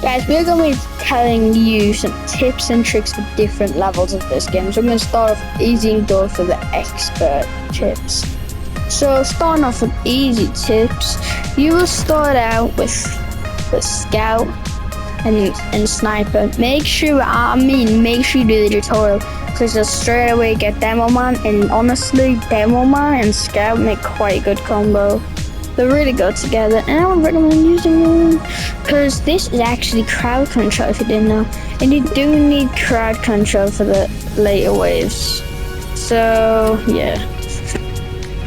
Guys, we're going to be telling you some tips and tricks for different levels of this game. So I'm going to start off easy and go for the expert tips. So starting off with easy tips, you will start out with the scout and sniper. Make sure you do the tutorial, because you'll straight away get demo man, and honestly demo man and scout make quite a good combo. They're really good together, and I would recommend using them because this is actually crowd control if you didn't know, and you do need crowd control for the later waves. So yeah,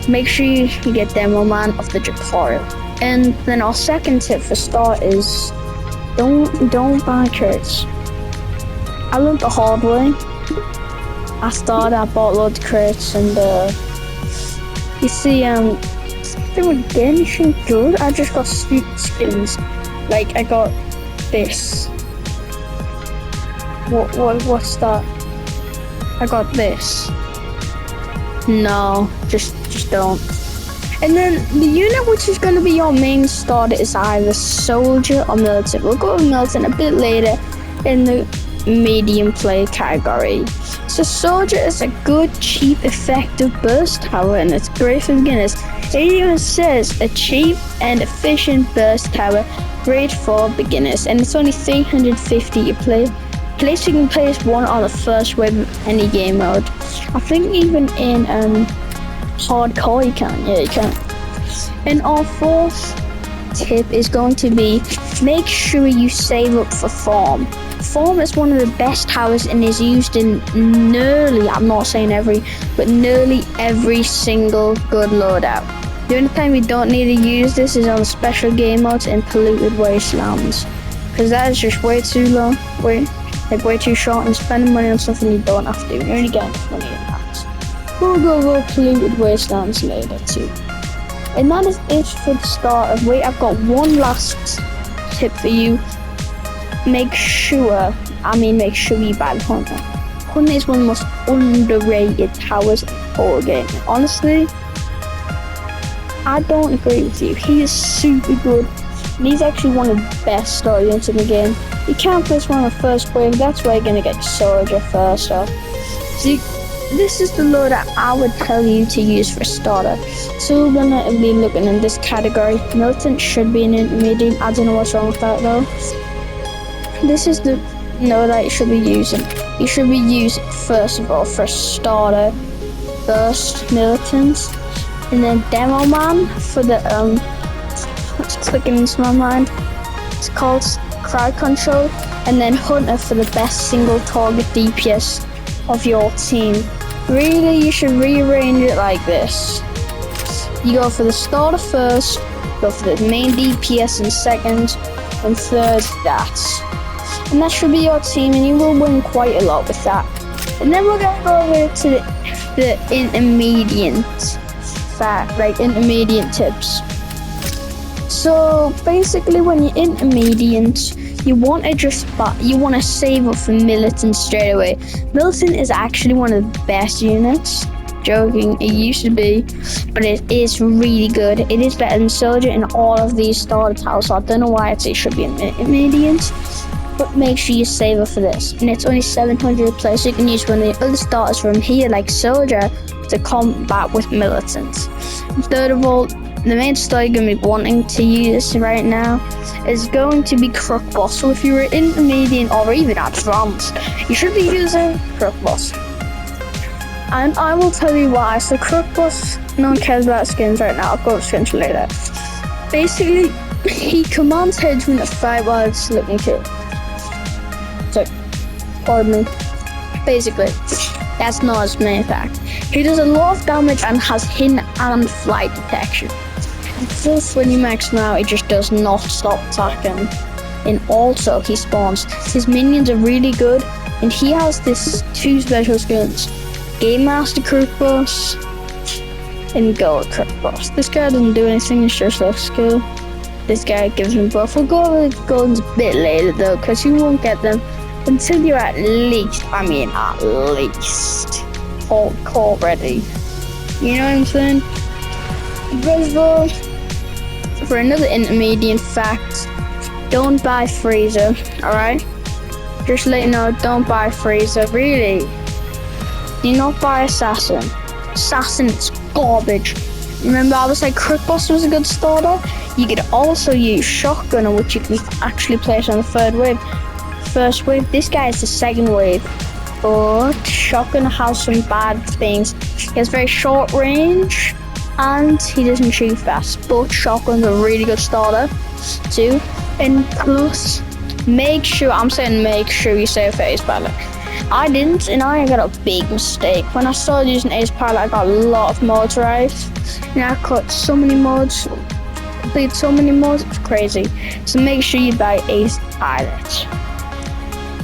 make sure you get demo man of the tutorial. And then our second tip for start is don't buy crates. I learned the hard way. I bought loads of crates, and you see they were getting anything good. I just got skins. Like I got this. What's that? I got this. No, just don't. And then the unit which is going to be your main starter is either soldier or militant. We'll go with militant a bit later in the medium play category. So soldier is a good, cheap, effective burst tower, and it's great for beginners. It even says a cheap and efficient burst tower, great for beginners, and it's only 350 a play. Place you can place one on the first wave of any game mode. I think even in hardcore you can. Yeah, you can. And our fourth tip is going to be make sure you save up for farm. Farm is one of the best towers and is used in nearly, I'm not saying but nearly every single good loadout. The only time you don't need to use this is on special game modes and polluted wastelands, because that is just way too long, way too short, and spending money on something you don't have to. You only get money in that. We'll go over polluted wastelands later too. And that is it for the start of Wait, I've got one last tip for you. Make sure you buy the Hunter. Hunter is one of the most underrated towers in the whole game. Honestly, I don't agree with you. He is super good, and he's actually one of the best starter units in the game. You can't place one on the first wave, that's why you're going to get soldier first off. So this is the loadout I would tell you to use for a starter. So we're going to be looking in this category. Militant should be an intermediate. I don't know what's wrong with that though. This is the loadout you should be using. You should be using, first of all, for starter, burst militants, and then demo man for the it's clicking into my mind. It's called crowd control, and then hunter for the best single target DPS of your team. Really, you should rearrange it like this. You go for the starter first, go for the main DPS in second, and third stats. And that should be your team, and you will win quite a lot with that. And then we're going to go over to the intermediate tips. So basically, when you're intermediate, you want to save up for militant straight away. Militant is actually one of the best units. Joking, it used to be, but it is really good. It is better than soldier in all of these starter towers. So I don't know why I'd say it should be intermediate. But make sure you save up for this, and it's only 700 a play, so you can use one of the other starters from here like soldier to combat with militant. And third of all, the main starter you're going to be wanting to use right now is going to be Crook Boss. So if you're intermediate or even advanced, you should be using Crook Boss. And I will tell you why. So Crook Boss, no one cares about skins right now, I'll go with skins later. Basically, he commands headsmen to fight while it's looking cool. So, pardon me. Basically, that's not his main fact. He does a lot of damage and has hidden and flight detection. Plus, when you max him out, he just does not stop attacking. And also, he spawns. His minions are really good, and he has this two special skins: Game Master Crook Boss and Gold Crook Boss. This guy doesn't do anything, it just looks cool. This guy gives him buff. We'll go over the golds a bit later though, because you won't get them until you're at least hardcore ready. You know what I'm saying? First of all, for another intermediate fact, don't buy freezer, alright? Just let you know, don't buy freezer, really. Do not buy assassin. Assassin is garbage. Remember I was like Crook Boss was a good starter? You could also use Shotgunner, which you can actually place on the third wave. First wave, this guy is the second wave. But Shotgunner has some bad things. He has very short range and he doesn't shoot fast. But Shotgun's a really good starter too. And plus, make sure you save for Ace Pilot. I didn't, and I got a big mistake. When I started using Ace Pilot, I got a lot of mods right. And I cut so many mods, completed so many mods, it's crazy. So make sure you buy Ace Pilot.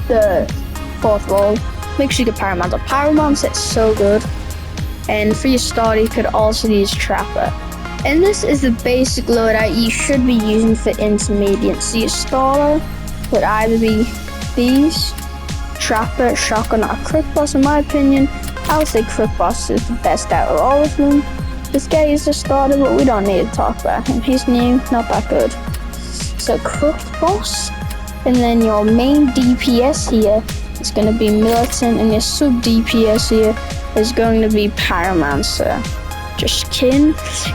The fourth of all, make sure you get Pyromancer. Pyromancer is so good. And for your starter, you could also use Trapper. And this is the basic loadout you should be using for intermediate. So your starter would either be these, Trapper, Shotgun, or Crook Boss. In my opinion, I would say Crook Boss is the best out of all of them. This guy is the starter, but we don't need to talk about him. He's new, not that good. So Crook Boss, and then your main DPS here is going to be Militant, and your sub DPS here is going to be Pyromancer. Just kidding.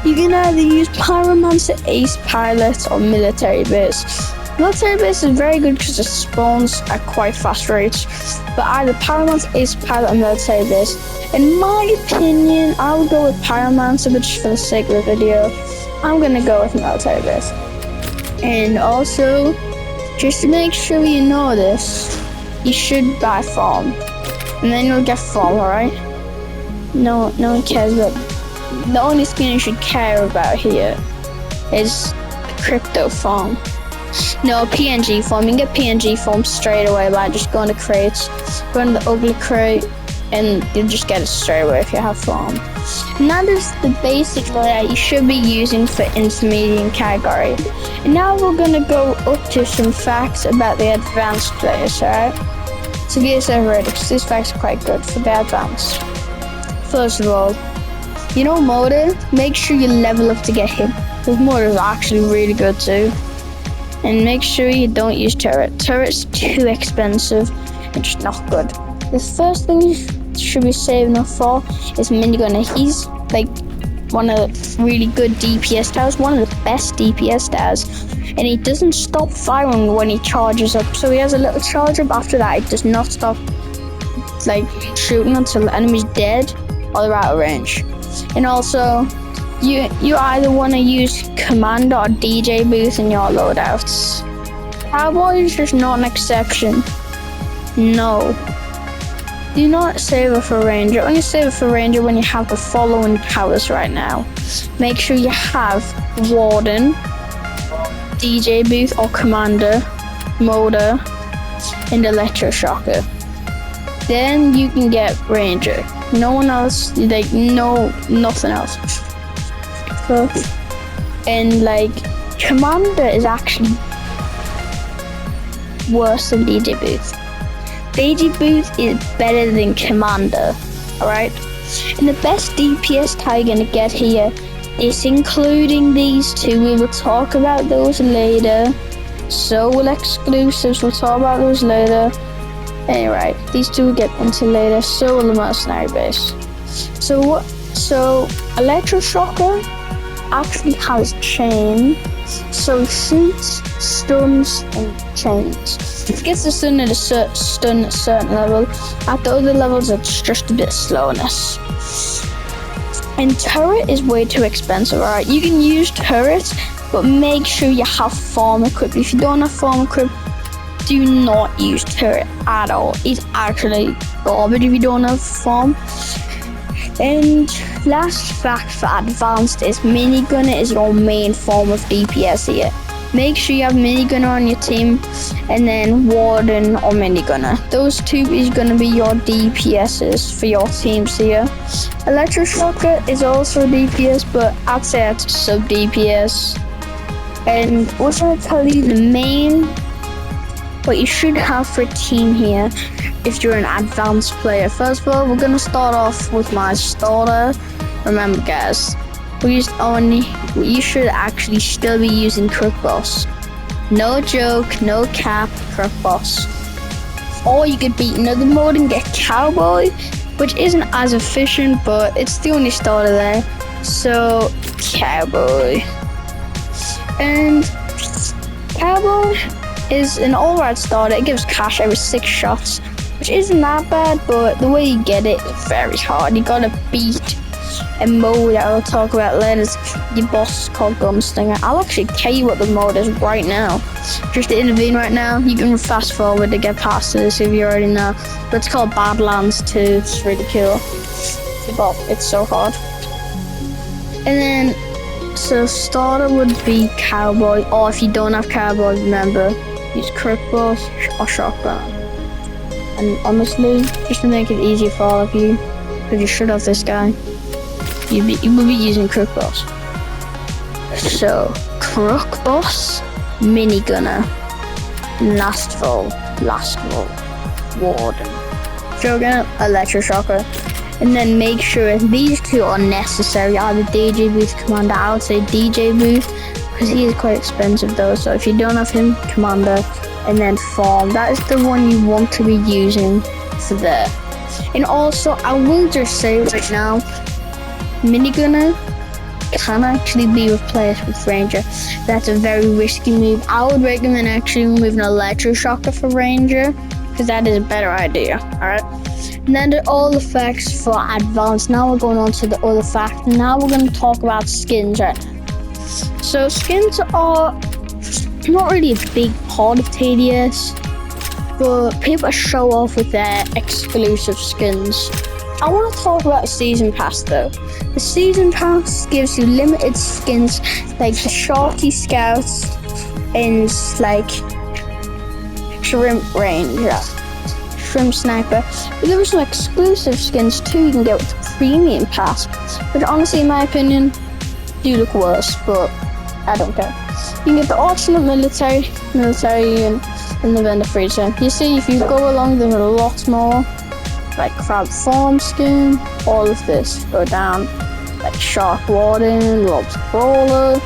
You can either use Pyromancer, Ace Pilot, or Military Base. Military Base is very good because it spawns at quite fast rates, but either Pyromancer, Ace Pilot, or Military Base. In my opinion, I would go with Pyromancer, but just for the sake of the video, I'm gonna go with Military Base. And also, just to make sure you know this, you should buy Farm, and then you'll get Farm, alright? No one cares about. The only skin you should care about here is Crypto Farm. No, PNG Farm. You can get PNG Farm straight away by just going to crates, going to the ugly crate, and you'll just get it straight away if you have Farm. And that is the basic layout you should be using for intermediate category. And now we're going to go up to some facts about the advanced players, alright? So get yourself ready, because these facts are quite good for the advanced. First of all, you know Motor? Make sure you level up to get him, because Motor is actually really good too. And make sure you don't use Turret. Turret's too expensive and just not good. The first thing you should be saving up for is Minigunner. He's like one of the really good DPS towers, one of the best DPS towers. And he doesn't stop firing when he charges up. So he has a little charge up. After that, he does not stop like shooting until the enemy's dead or they're out of range. And also, you either want to use Commander or DJ Booth in your loadouts. Cowboy is just not an exception. No. Do not save it for Ranger. Only save it for Ranger when you have the following powers right now. Make sure you have Warden, DJ Booth or Commander, Motor, and Electroshocker. Then you can get Ranger. No one else, like nothing else. So, and like Commander is actually worse than DJ Booth. DJ Booth is better than Commander, alright? And the best DPS tower you're gonna get here is including these two. We will talk about those later. So will exclusives, we'll talk about those later. Anyway, these two we'll get into later. So will the Mercenary Base. So Electroshocker actually has chain, so shoots, stuns, and chains. It gets the stun at a certain level. At the other levels, it's just a bit of slowness. And turret is way too expensive, alright? You can use turrets, but make sure you have farm equipped. If you don't have farm equipped, do not use turret at all. It's actually garbage if you don't have farm. And last fact for advanced is Minigunner is your main form of DPS here. Make sure you have Minigunner on your team, and then Warden or Minigunner. Those two is going to be your DPSs for your teams here. Electroshocker is also DPS, but I'd say it's sub DPS. And we're going to tell you the main what you should have for a team here if you're an advanced player. First of all, we're going to start off with my starter. Remember guys, you should actually still be using Crook Boss, No joke, no cap, Crook Boss. Or you could beat another mode and get Cowboy, which isn't as efficient, but it's the only starter there. So, Cowboy. And Cowboy is an alright starter. It gives cash every 6 shots, which isn't that bad, but the way you get it is very hard. You gotta beat a mode I'll talk about later. Your boss is called Gunslinger. I'll actually tell you what the mode is right now. Just to intervene right now, you can fast forward to get past this if you already know. But it's called Badlands 2. It's really cool. But it's so hard. And then, so starter would be Cowboy, or if you don't have Cowboy, remember, use Crook Boss or Shotgun. And honestly, just to make it easier for all of you, because you should have this guy, you will be using Crook Boss. So, Crook Boss, Minigunner, Last Vol, Warden, Shogun, Electroshocker. And then make sure these 2 are necessary. Either DJ Booth Commander. I would say DJ Booth because he is quite expensive though. So if you don't have him, Commander, and then Farm. That is the one you want to be using for there. And also, I will just say right now, Minigunner can actually be replaced with Ranger. That's a very risky move. I would recommend actually moving Electroshocker for Ranger because that is a better idea. Alright. And then all the facts for advanced. Now we're going on to the other facts. Now we're going to talk about skins right now. So skins are not really a big part of TDS, but people show off with their exclusive skins. I want to talk about a season pass though. The season pass gives you limited skins like the Shorty Scouts and like Shrimp Ranger, Shrimp Sniper. But there are some exclusive skins too you can get with the premium pass, which honestly in my opinion do look worse, but I don't care. You can get the alternate military and the vendor freezer. You see, if you go along, there's a lot more, like Crab Farm skin, all of this go down, like Shark Warden, Lobster Crawler,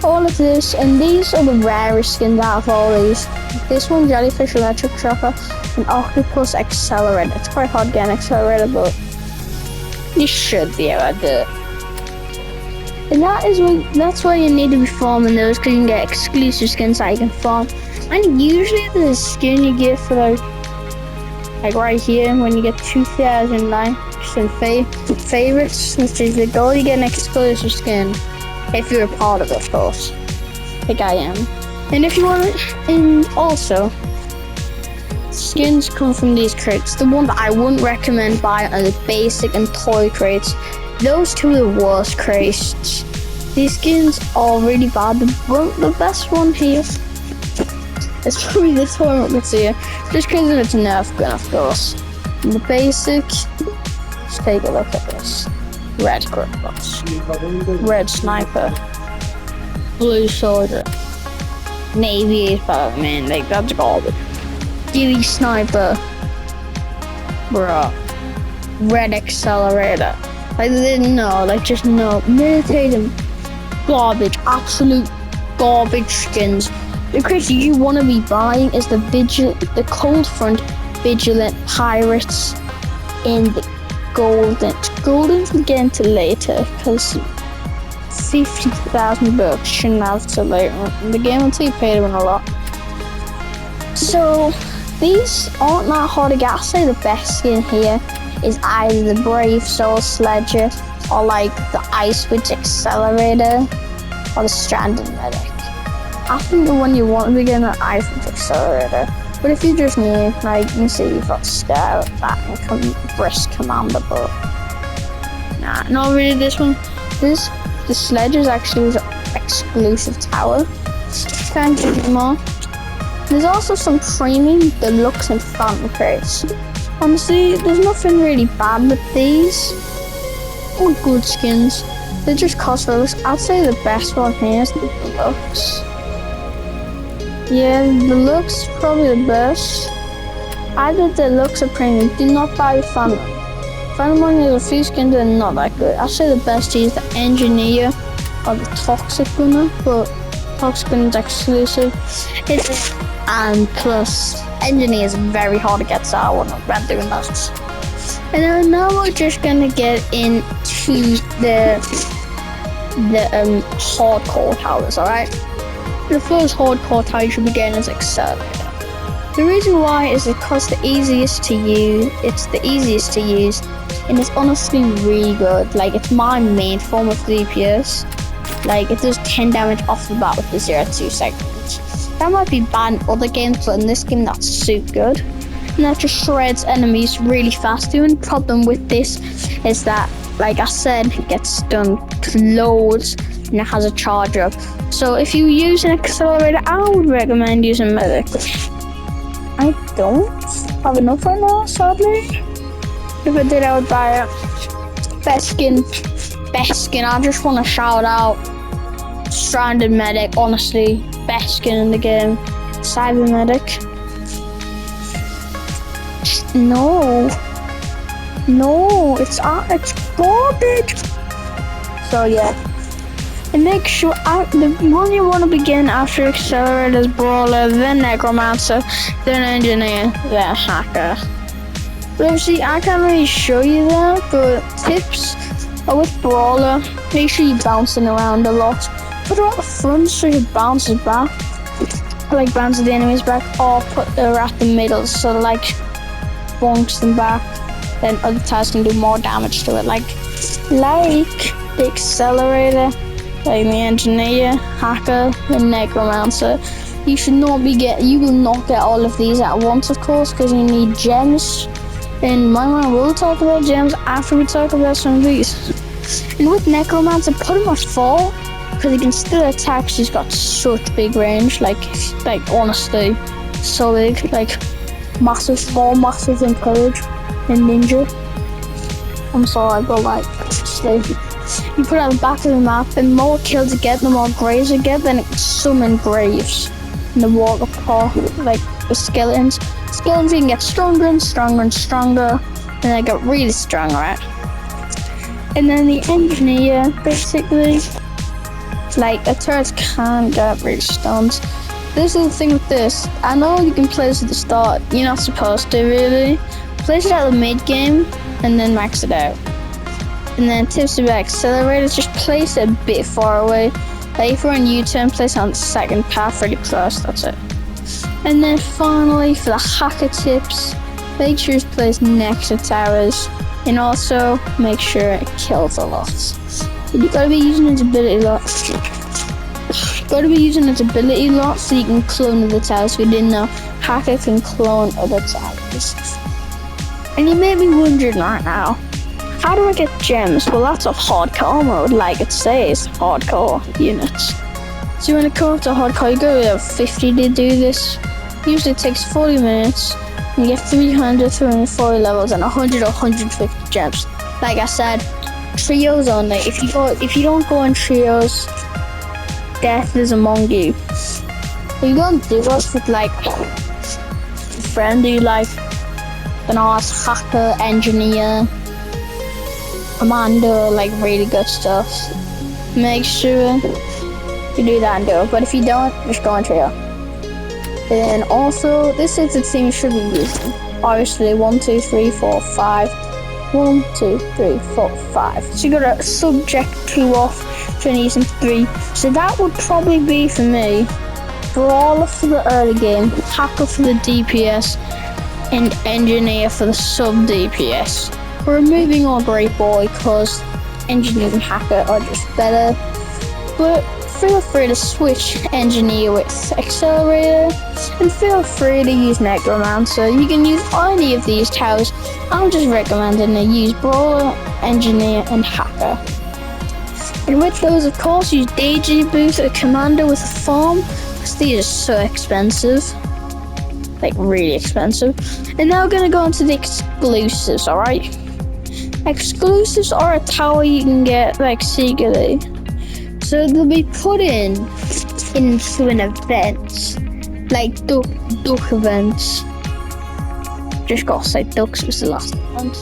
all of this, and these are the rarest skins out of all these. This one, Jellyfish Electric Shocker, and Octopus Accelerator. It's quite hard getting Accelerator, but you should be able to do it. And that's why you need to be farming those, because you can get exclusive skins that you can farm. And usually the skin you get for like right here, when you get 2,000 likes and favorites, which is the goal, you get an exclusive skin. If you're a part of it, of course. Like I am. And if you want it, and also, skins come from these crates. The one that I wouldn't recommend buying are the basic and toy crates. Those 2 are the worst crates. These skins are really bad. The best one here is probably the toy rockets here, just because of its Nerf gun, of course. And the basic, let's take a look at this. Red Crook Boss, Red Sniper, Blue Soldier, Navy 85, man, like that's garbage. Gilly Sniper, bruh, Red Accelerator. Like, no, like, just no. Militating garbage, absolute garbage skins. The crates you want to be buying is the Cold Front Vigilant Pirates and the Golden. Golden's we'll get into later, because 50,000 bucks shouldn't have to later in the game until you pay to win a lot. So, these aren't that hard to get. I'll say the best skin here is either the Brave Soul Sledger or like the Ice Witch Accelerator or the Stranded Medic. I think the one you want to be getting the Ice Witch Accelerator. But if you just need, like, you see you've got Scout, that and Brisk Commander, but nah, not really this one. The Sledger's actually was an exclusive tower. Can't give you more. There's also some premium, deluxe, and phantom crates. Honestly, there's nothing really bad with these. All good skins. They just cost looks. I'd say the best one here is the deluxe. Yeah, the deluxe is probably the best. Either deluxe or premium. Do not buy the phantom. Phantom one is a few skins that are not that good. I'd say the best is the engineer or the toxic gunner, but Xbox Guns exclusive. And plus, engineer is very hard to get, so I wouldn't recommend doing that. And then now we're just gonna get into the hardcore towers, alright? The first hardcore tower you should be getting is Accelerator. The reason why is because it's the easiest to use, and it's honestly really good. Like, it's my main form of DPS. Like, it does 10 damage off the bat with the 0-2 segment. That might be bad in other games, but in this game that's super good. And that just shreds enemies really fast. The only problem with this is that, like I said, it gets done loads and it has a charge up. So if you use an accelerator, I would recommend using medic. I don't have enough right now, sadly. If I did, I would buy it. Best skin. I just want to shout out Stranded Medic, honestly, best skin in the game. Cyber Medic. No, it's garbage. So yeah, and make sure the one you want to begin after Accelerator is Brawler, then Necromancer, then Engineer, then Hacker. But obviously I can't really show you that, but tips are with Brawler, make sure you're bouncing around a lot. Put her at the front so she bounces back, like bounces the enemies back, or put her at the middle so like bonks them back, then other towers can do more damage to it, like the Accelerator, like the Engineer, Hacker, the Necromancer. You will not get all of these at once, of course, because you need gems. And my man will talk about gems after we talk about some of these. And with Necromancer, put him at 4, because he can still attack. She's got such big range, like honestly, so big, like massive, small, massive, and purge, and ninja. I'm sorry, but like, you put it at the back of the map, and more kills you get, the more graves you get, then it can summon graves in the water paw, like the skeletons. Skeletons you can get stronger and stronger and stronger, and they get really strong, right? And then the Engineer, basically, like the turrets can get really stunned. This is the thing with this. I know you can place it at the start. You're not supposed to really. Place it at the mid game and then max it out. And then tips about accelerators, just place it a bit far away. Like if we're in U-turn, place it on the second path really close. That's it. And then finally for the hacker tips, make sure it's placed next to towers, and also make sure it kills a lot. You gotta be using its ability a lot. So you can clone other towers. If you didn't know, Hacker can clone other towers. And you may be wondering right now, how do I get gems? Well, that's a hardcore mode, like it says, hardcore units. So when it comes to hardcore, you go to 50 to do this. Usually it takes 40 minutes. And you get 300, 340 levels and 100 or 150 gems. Like I said, trios only. If you don't go in trios, death is among you. If you go in duos with like a friend you like, an ass hacker, engineer, commander, like really good stuff, make sure you do that and do it. But if you don't, just go in trio. And also, this is the team you should be using. Obviously, 1, 2, 3, 4, 5. 1, 2, 3, 4, 5. So you got a subject 2 off, so you're using 3. So that would probably be for me. Brawler for the early game, Hacker for the DPS, and Engineer for the sub DPS. We're removing our Great Boy because Engineer and Hacker are just better. But feel free to switch Engineer with Accelerator, and feel free to use Necromancer. You can use any of these towers. I'm just recommending to use Brawler, Engineer, and Hacker. And with those, of course, use DG Boost or Commander with a farm, because these are so expensive. Like, really expensive. And now we're going to go into the exclusives, alright? Exclusives are a tower you can get, like, secretly. So they'll be put into an event, like duck events. Just gotta say ducks was the last event.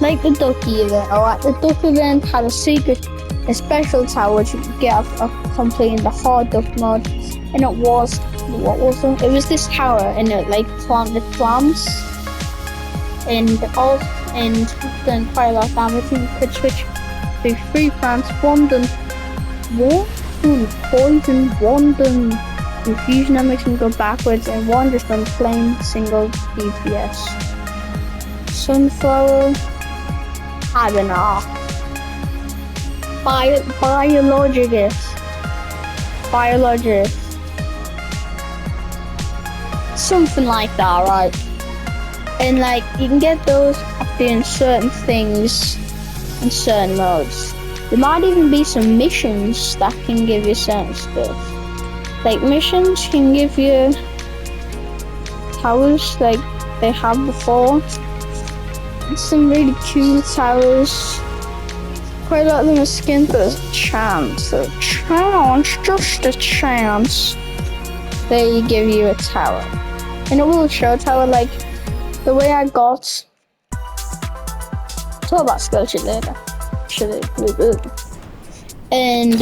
Like the ducky event, alright? The duck event had a secret a special tower which you could get a complete in the hard duck mode, and it was what was it? It was this tower, and it like planted plants, and all and then quite a lot of damage. You could switch to 3 plants, one done poison, one done infusion that makes them go backwards, and one just done plain single DPS. Sunflower, I don't know. Biologist. Something like that, right? And like you can get those doing certain things in certain modes. There might even be some missions that can give you certain stuff. Like missions can give you towers like they have before. Some really cool towers. Quite a lot of them are skins, but there's a chance, just a chance, they give you a tower. And it will show a tower, like the way I got. Talk about skill shit later. And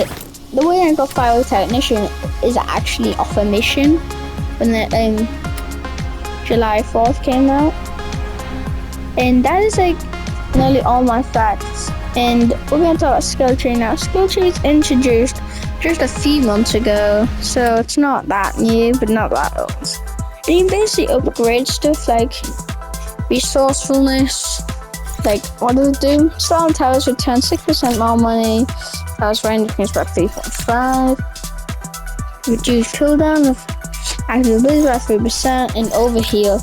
the way I got Fire Technician is actually off a mission when the July 4th came out. And that is like nearly all my facts. And we're going to talk about skill tree now. Skill tree is introduced just a few months ago, so it's not that new, but not that old. And you basically upgrade stuff like resourcefulness. Like, what does it do? Storm towers return 6% more money. Towers range increased by 3.5. Reduce cooldown of active abilities by 3%, and overheal,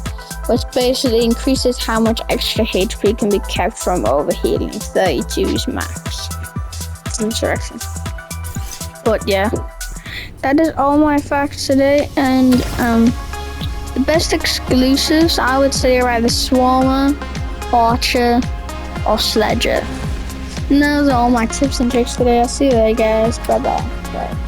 which basically increases how much extra HP can be kept from overhealing. 32's max. It's interesting. But yeah, that is all my facts today. And the best exclusives I would say are either Swarmer, Archer, or Sledger. And those are all my tips and tricks today. I'll see you later, guys. Bye bye.